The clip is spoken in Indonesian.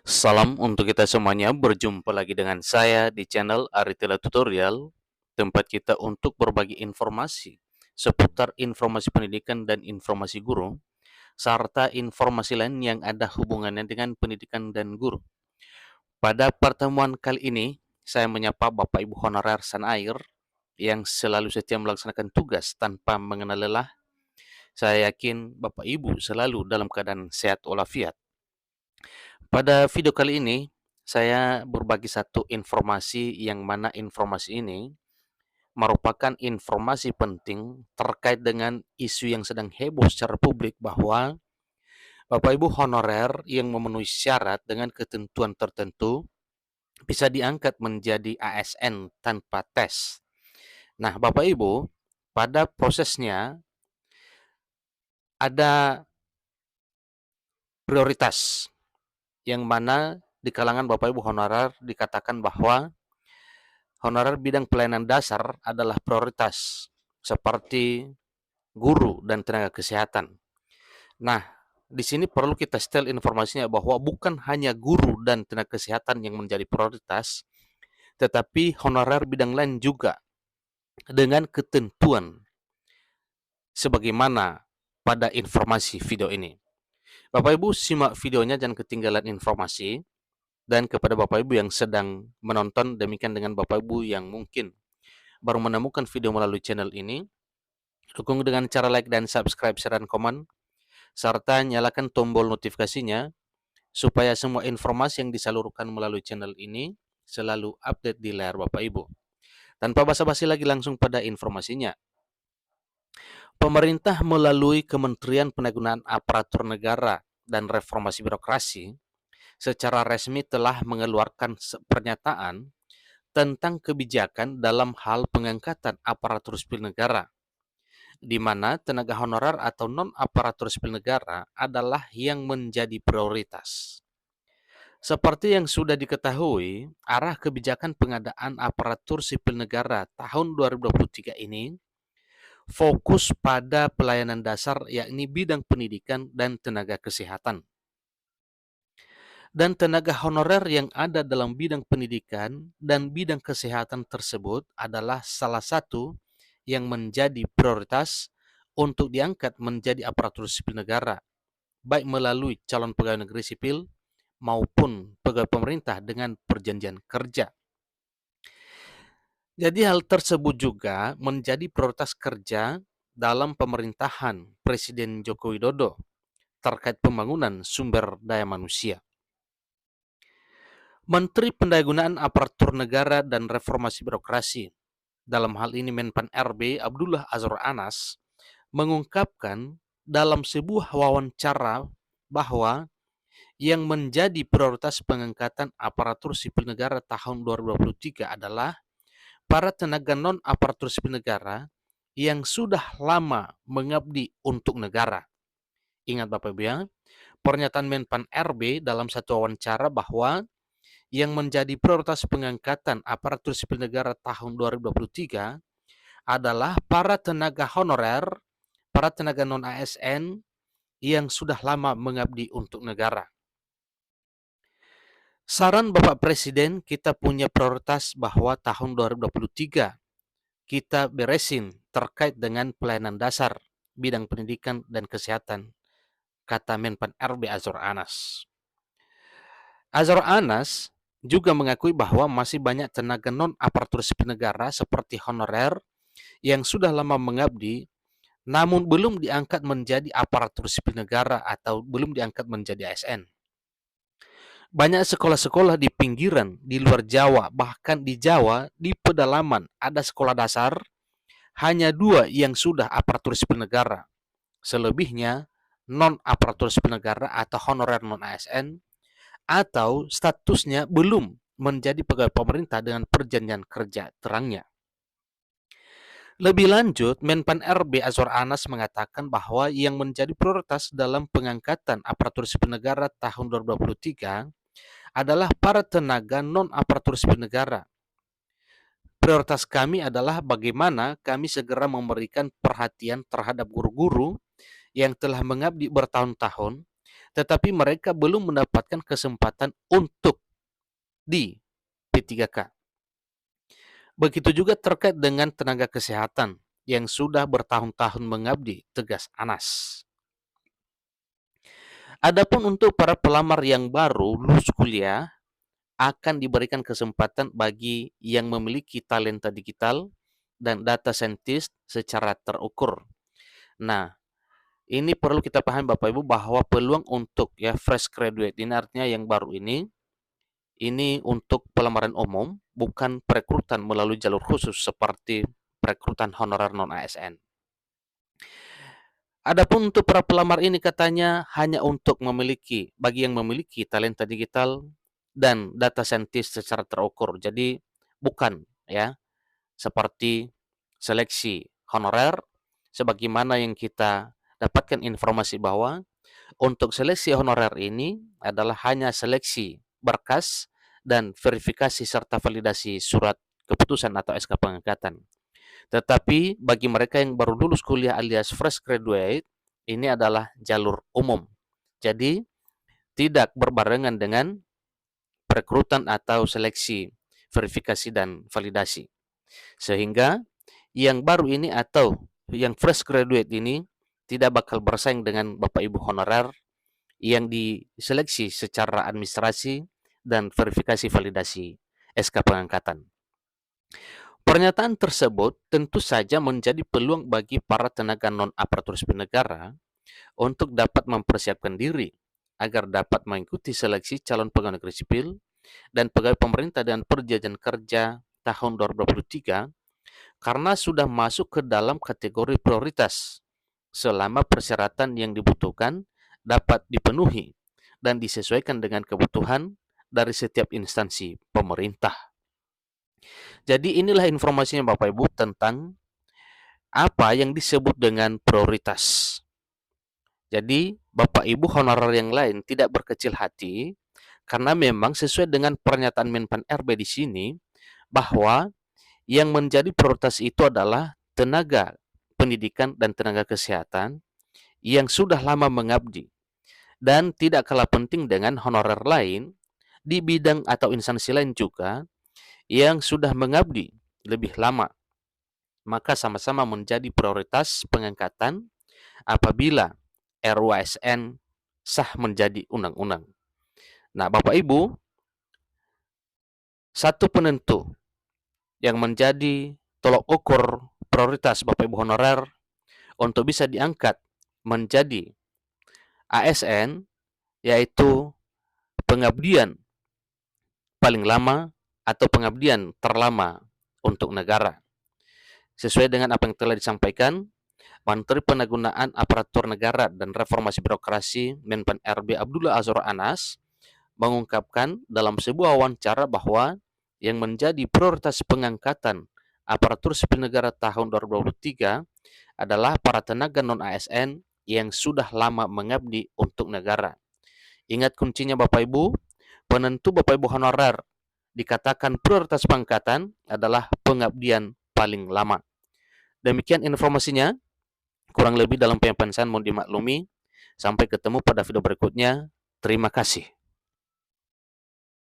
Salam untuk kita semuanya, berjumpa lagi dengan saya di channel Aritila Tutorial, tempat kita untuk berbagi informasi seputar informasi pendidikan dan informasi guru, serta informasi lain yang ada hubungannya dengan pendidikan dan guru. Pada pertemuan kali ini, saya menyapa Bapak Ibu Honorer Sanair yang selalu setia melaksanakan tugas tanpa mengenal lelah. Saya yakin Bapak Ibu selalu dalam keadaan sehat walafiat. Pada video kali ini, saya berbagi satu informasi yang mana informasi ini merupakan informasi penting terkait dengan isu yang sedang heboh secara publik bahwa Bapak Ibu honorer yang memenuhi syarat dengan ketentuan tertentu bisa diangkat menjadi ASN tanpa tes. Nah, Bapak Ibu, pada prosesnya ada prioritas yang mana di kalangan Bapak Ibu honorer dikatakan bahwa honorer bidang pelayanan dasar adalah prioritas, seperti guru dan tenaga kesehatan. Nah, di sini perlu kita setel informasinya bahwa bukan hanya guru dan tenaga kesehatan yang menjadi prioritas, tetapi honorer bidang lain juga dengan ketentuan sebagaimana pada informasi video ini. Bapak Ibu simak videonya, jangan ketinggalan informasi. Dan kepada Bapak Ibu yang sedang menonton, demikian dengan Bapak Ibu yang mungkin baru menemukan video melalui channel ini, dukung dengan cara like dan subscribe, share, dan komen, serta nyalakan tombol notifikasinya supaya semua informasi yang disalurkan melalui channel ini selalu update di layar Bapak Ibu. Tanpa basa-basi lagi, langsung pada informasinya. Pemerintah melalui Kementerian Pendayagunaan Aparatur Negara dan Reformasi Birokrasi secara resmi telah mengeluarkan pernyataan tentang kebijakan dalam hal pengangkatan aparatur sipil negara, di mana tenaga honorer atau non-aparatur sipil negara adalah yang menjadi prioritas. Seperti yang sudah diketahui, arah kebijakan pengadaan aparatur sipil negara tahun 2023 ini fokus pada pelayanan dasar, yakni bidang pendidikan dan tenaga kesehatan. Dan tenaga honorer yang ada dalam bidang pendidikan dan bidang kesehatan tersebut adalah salah satu yang menjadi prioritas untuk diangkat menjadi aparatur sipil negara, baik melalui calon pegawai negeri sipil maupun pegawai pemerintah dengan perjanjian kerja. Jadi hal tersebut juga menjadi prioritas kerja dalam pemerintahan Presiden Joko Widodo terkait pembangunan sumber daya manusia. Menteri Pendayagunaan Aparatur Negara dan Reformasi Birokrasi, dalam hal ini Menpan RB Abdullah Azwar Anas, mengungkapkan dalam sebuah wawancara bahwa yang menjadi prioritas pengangkatan aparatur sipil negara tahun 2023 adalah para tenaga non-aparatur sipil negara yang sudah lama mengabdi untuk negara. Ingat Bapak Ibu ya, pernyataan Menpan RB dalam satu wawancara bahwa yang menjadi prioritas pengangkatan aparatur sipil negara tahun 2023 adalah para tenaga honorer, para tenaga non-ASN yang sudah lama mengabdi untuk negara. Saran Bapak Presiden, kita punya prioritas bahwa tahun 2023 kita beresin terkait dengan pelayanan dasar, bidang pendidikan dan kesehatan, kata Menpan RB Azwar Anas. Azwar Anas juga mengakui bahwa masih banyak tenaga non-aparatur sipil negara seperti honorer yang sudah lama mengabdi namun belum diangkat menjadi aparatur sipil negara atau belum diangkat menjadi ASN. Banyak sekolah-sekolah di pinggiran, di luar Jawa, bahkan di Jawa, di pedalaman, ada sekolah dasar, hanya 2 yang sudah aparatur sipil negara. Selebihnya non-aparatur sipil negara atau honorer non-ASN, atau statusnya belum menjadi pegawai pemerintah dengan perjanjian kerja terangnya. Lebih lanjut, Menpan RB Azwar Anas mengatakan bahwa yang menjadi prioritas dalam pengangkatan aparatur sipil negara tahun 2023 adalah para tenaga non-aparatur sipil negara. Prioritas kami adalah bagaimana kami segera memberikan perhatian terhadap guru-guru yang telah mengabdi bertahun-tahun tetapi mereka belum mendapatkan kesempatan untuk di P3K. Begitu juga terkait dengan tenaga kesehatan yang sudah bertahun-tahun mengabdi, tegas Anas. Adapun untuk para pelamar yang baru lulus kuliah, akan diberikan kesempatan bagi yang memiliki talenta digital dan data scientist secara terukur. Nah, ini perlu kita pahami Bapak Ibu bahwa peluang untuk fresh graduate ini artinya yang baru ini untuk pelamaran umum, bukan perekrutan melalui jalur khusus seperti perekrutan honorer non-ASN. Adapun untuk para pelamar ini katanya hanya untuk bagi yang memiliki talenta digital dan data scientist secara terukur. Jadi bukan seperti seleksi honorer sebagaimana yang kita dapatkan informasi bahwa untuk seleksi honorer ini adalah hanya seleksi berkas dan verifikasi serta validasi surat keputusan atau SK pengangkatan. Tetapi bagi mereka yang baru lulus kuliah alias fresh graduate, ini adalah jalur umum. Jadi tidak berbarengan dengan perekrutan atau seleksi, verifikasi dan validasi. Sehingga yang baru ini atau yang fresh graduate ini tidak bakal bersaing dengan Bapak Ibu honorer yang diseleksi secara administrasi dan verifikasi validasi SK pengangkatan. Pernyataan tersebut tentu saja menjadi peluang bagi para tenaga non-aparatur sipil negara untuk dapat mempersiapkan diri agar dapat mengikuti seleksi calon pegawai negeri sipil dan pegawai pemerintah dan perjanjian kerja tahun 2023 karena sudah masuk ke dalam kategori prioritas selama persyaratan yang dibutuhkan dapat dipenuhi dan disesuaikan dengan kebutuhan dari setiap instansi pemerintah. Jadi inilah informasinya Bapak Ibu tentang apa yang disebut dengan prioritas. Jadi Bapak Ibu honorer yang lain tidak berkecil hati karena memang sesuai dengan pernyataan Menpan RB di sini bahwa yang menjadi prioritas itu adalah tenaga pendidikan dan tenaga kesehatan yang sudah lama mengabdi dan tidak kalah penting dengan honorer lain di bidang atau instansi lain juga yang sudah mengabdi lebih lama, maka sama-sama menjadi prioritas pengangkatan apabila RUASN sah menjadi undang-undang. Nah, Bapak Ibu, satu penentu yang menjadi tolok ukur prioritas Bapak Ibu honorer untuk bisa diangkat menjadi ASN yaitu pengabdian paling lama atau pengabdian terlama untuk negara. Sesuai dengan apa yang telah disampaikan, Menteri Pendayagunaan Aparatur Negara dan Reformasi Birokrasi Menpan RB Abdullah Azwar Anas mengungkapkan dalam sebuah wawancara bahwa yang menjadi prioritas pengangkatan aparatur sipil negara tahun 2023 adalah para tenaga non-ASN yang sudah lama mengabdi untuk negara. Ingat kuncinya Bapak Ibu, penentu Bapak Ibu honorer dikatakan prioritas pengangkatan adalah pengabdian paling lama. Demikian informasinya, kurang lebih dalam penyampaian saya mohon dimaklumi. Sampai ketemu pada video berikutnya. Terima kasih.